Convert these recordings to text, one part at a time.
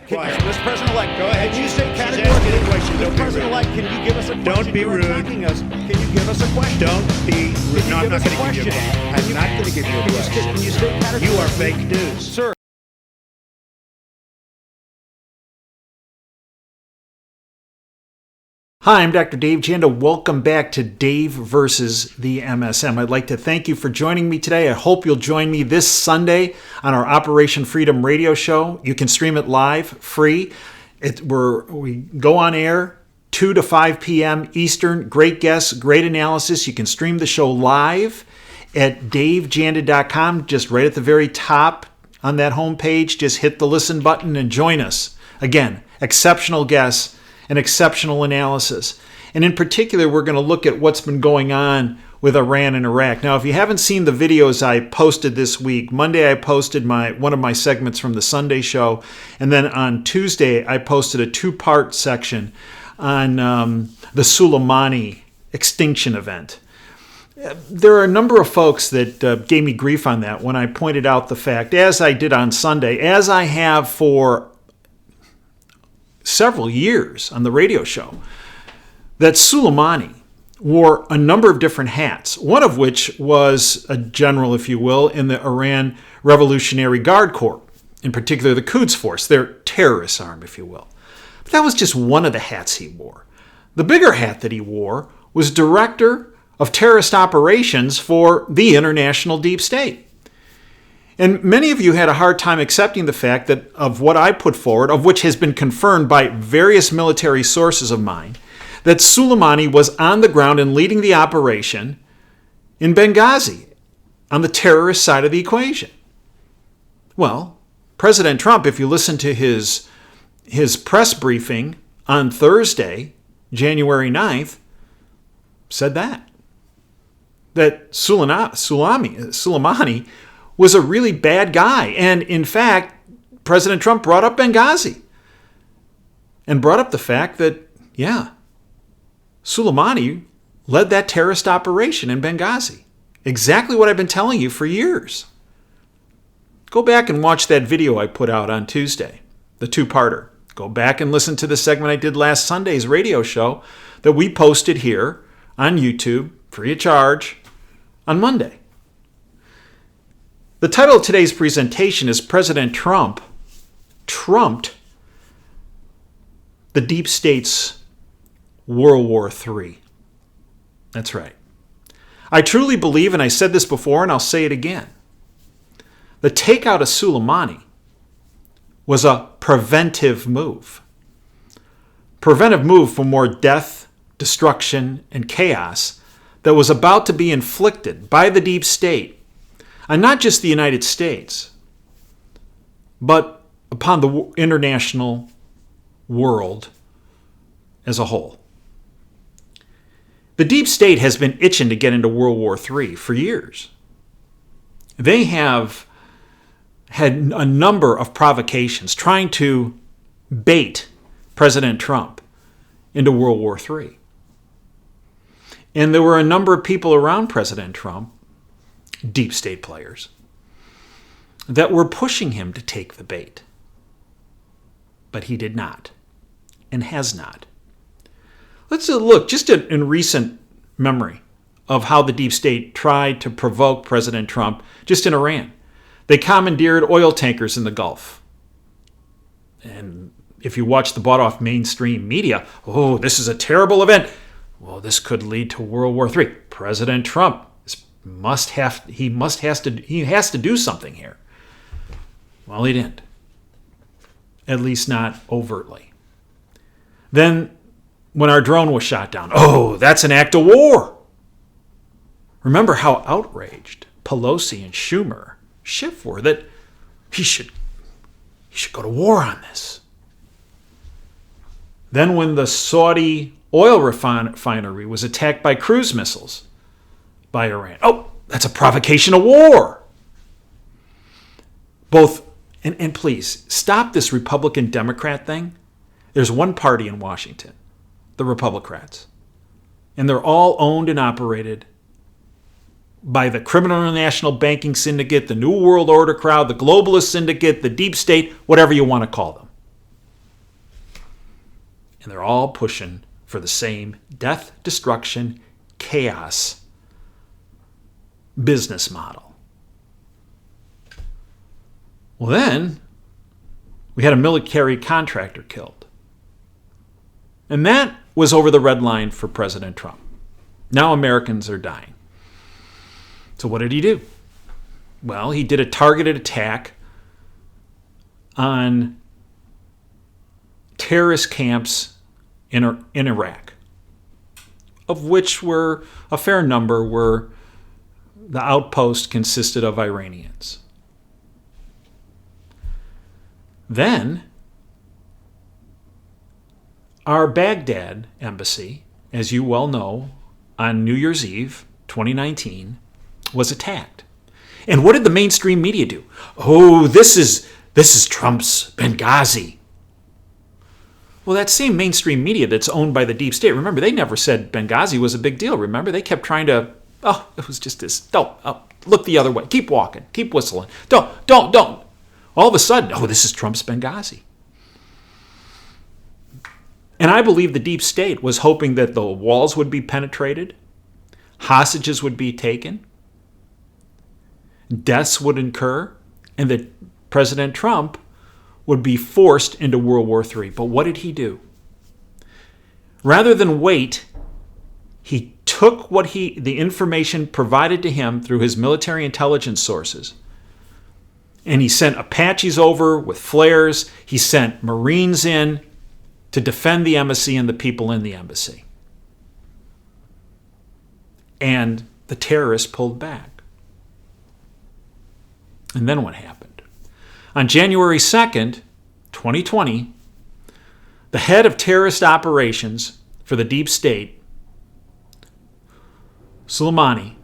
Quiet. Mr. President-elect, Go ahead. Can you state She's asking categorically, a question. Don't Mr. be President-elect, can you give us a question? Don't be You are rude. attacking us. Can you give us a question? Don't be rude. No, I'm not going to give you a question. question. I'm not going to give you a question. Can you state categorically? You are fake news. Sir. Hi, I'm Dr. Dave Janda. Welcome back to Dave versus the MSM. I'd like to thank you for joining me today. I hope you'll join me this Sunday on our Operation Freedom radio show. You can stream it live, free. We go on air 2 to 5 p.m. Eastern. Great guests, great analysis. You can stream the show live at davejanda.com. Just right at the very top on that homepage, just hit the listen button and join us. Again, exceptional guests and exceptional analysis. And in particular, we're going to look at what's been going on with Iran and Iraq. Now, if you haven't seen the videos I posted this week, Monday I posted one of my segments from the Sunday show, and then on Tuesday I posted a two-part section on the Soleimani extinction event. There are a number of folks that gave me grief on that when I pointed out the fact, as I did on Sunday, as I have for several years on the radio show, that Soleimani wore a number of different hats, one of which was a general, if you will, in the Iran Revolutionary Guard Corps, in particular the Quds Force, their terrorist arm, if you will. But that was just one of the hats he wore. The bigger hat that he wore was Director of Terrorist Operations for the International Deep State. And many of you had a hard time accepting the fact that of what I put forward, of which has been confirmed by various military sources of mine, that Soleimani was on the ground and leading the operation in Benghazi on the terrorist side of the equation. Well, President Trump, if you listen to his press briefing on Thursday, January 9th, said that Soleimani was a really bad guy. And in fact, President Trump brought up Benghazi and brought up the fact that, Soleimani led that terrorist operation in Benghazi. Exactly what I've been telling you for years. Go back and watch that video I put out on Tuesday, the two-parter. Go back and listen to the segment I did last Sunday's radio show that we posted here on YouTube, free of charge, on Monday. The title of today's presentation is President Trump trumped the deep state's World War III. That's right. I truly believe, and I said this before and I'll say it again, the takeout of Soleimani was a preventive move. Preventive move for more death, destruction, and chaos that was about to be inflicted by the deep state on not just the United States, but upon the international world as a whole. The deep state has been itching to get into World War III for years. They have had a number of provocations trying to bait President Trump into World War III. And there were a number of people around President Trump, deep state players, that were pushing him to take the bait. But he did not, and has not. Let's look just in recent memory of how the deep state tried to provoke President Trump just in Iran. They commandeered oil tankers in the Gulf. And if you watch the bought-off mainstream media, this is a terrible event. Well, this could lead to World War III. President Trump has to do something here. Well, he didn't. At least not overtly. Then, when our drone was shot down, that's an act of war. Remember how outraged Pelosi and Schiff were that he should go to war on this. Then when the Saudi oil refinery was attacked by cruise missiles by Iran, that's a provocation of war. And please, stop this Republican-Democrat thing. There's one party in Washington, the Republicrats. And they're all owned and operated by the criminal international banking syndicate, the New World Order crowd, the globalist syndicate, the deep state, whatever you want to call them. And they're all pushing for the same death, destruction, chaos business model. Well, then we had a military contractor killed. And that was over the red line for President Trump. Now Americans are dying. So what did he do? Well, he did a targeted attack on terrorist camps in Iraq, of which were a fair number were the outpost consisted of Iranians. Then our Baghdad embassy, as you well know, on New Year's Eve 2019 was attacked. And what did the mainstream media do? Oh, this is Trump's Benghazi. Well, that same mainstream media that's owned by the deep state, remember, they never said Benghazi was a big deal. Remember, they kept trying to, it was just this, look the other way. Keep walking. Keep whistling. Don't. All of a sudden, this is Trump's Benghazi. And I believe the deep state was hoping that the walls would be penetrated, hostages would be taken, deaths would incur, and that President Trump would be forced into World War III. But what did he do? Rather than wait, he took the information provided to him through his military intelligence sources, and he sent Apaches over with flares. He sent Marines in to defend the embassy and the people in the embassy. And the terrorists pulled back. And then what happened? On January 2nd, 2020, the head of terrorist operations for the deep state, Soleimani,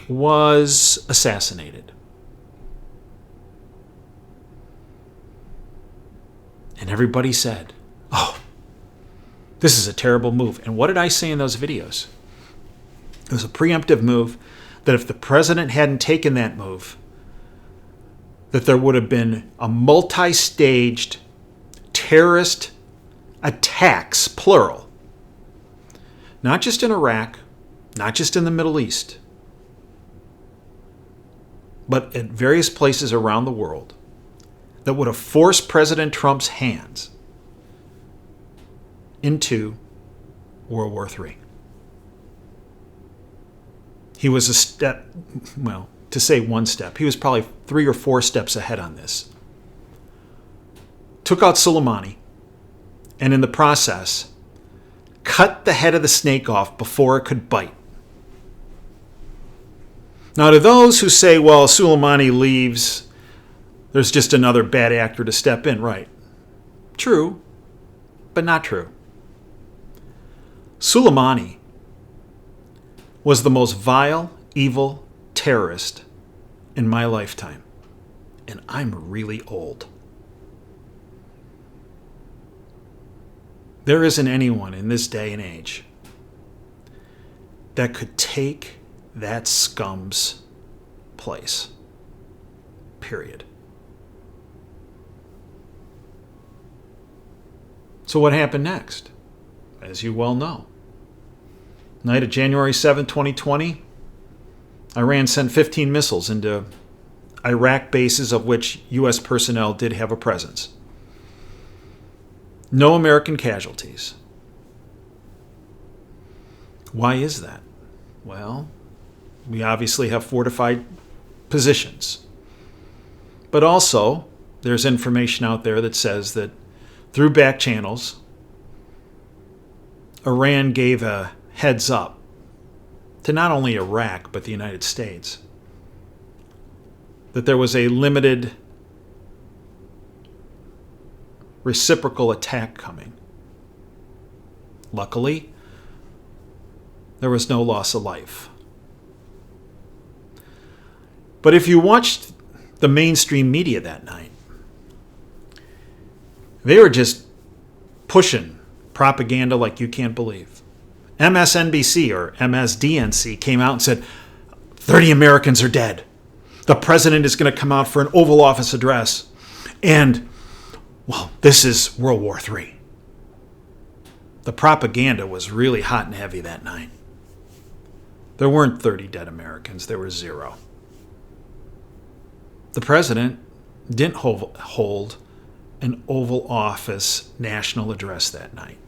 was assassinated. And everybody said, this is a terrible move. And what did I say in those videos? It was a preemptive move that if the president hadn't taken that move, that there would have been a multi-staged terrorist attacks, plural. Not just in Iraq, not just in the Middle East, but at various places around the world that would have forced President Trump's hands into World War III. He was a step, to say one step, he was probably 3 or 4 steps ahead on this. Took out Soleimani, and in the process, cut the head of the snake off before it could bite. Now, to those who say, well, Soleimani leaves, there's just another bad actor to step in, right? True, but not true. Soleimani was the most vile, evil terrorist in my lifetime. And I'm really old. There isn't anyone in this day and age that could take that scum's place. Period. So what happened next? As you well know. Night of January 7, 2020, Iran sent 15 missiles into Iraq bases of which U.S. personnel did have a presence. No American casualties. Why is that? Well, we obviously have fortified positions. But also, there's information out there that says that through back channels, Iran gave a heads up to not only Iraq, but the United States, that there was a limited reciprocal attack coming. Luckily, there was no loss of life. But if you watched the mainstream media that night, they were just pushing propaganda like you can't believe. MSNBC or MSDNC came out and said, 30 Americans are dead. The president is going to come out for an Oval Office address. And, This is World War III. The propaganda was really hot and heavy that night. There weren't 30 dead Americans, there were 0. The president didn't hold an Oval Office national address that night.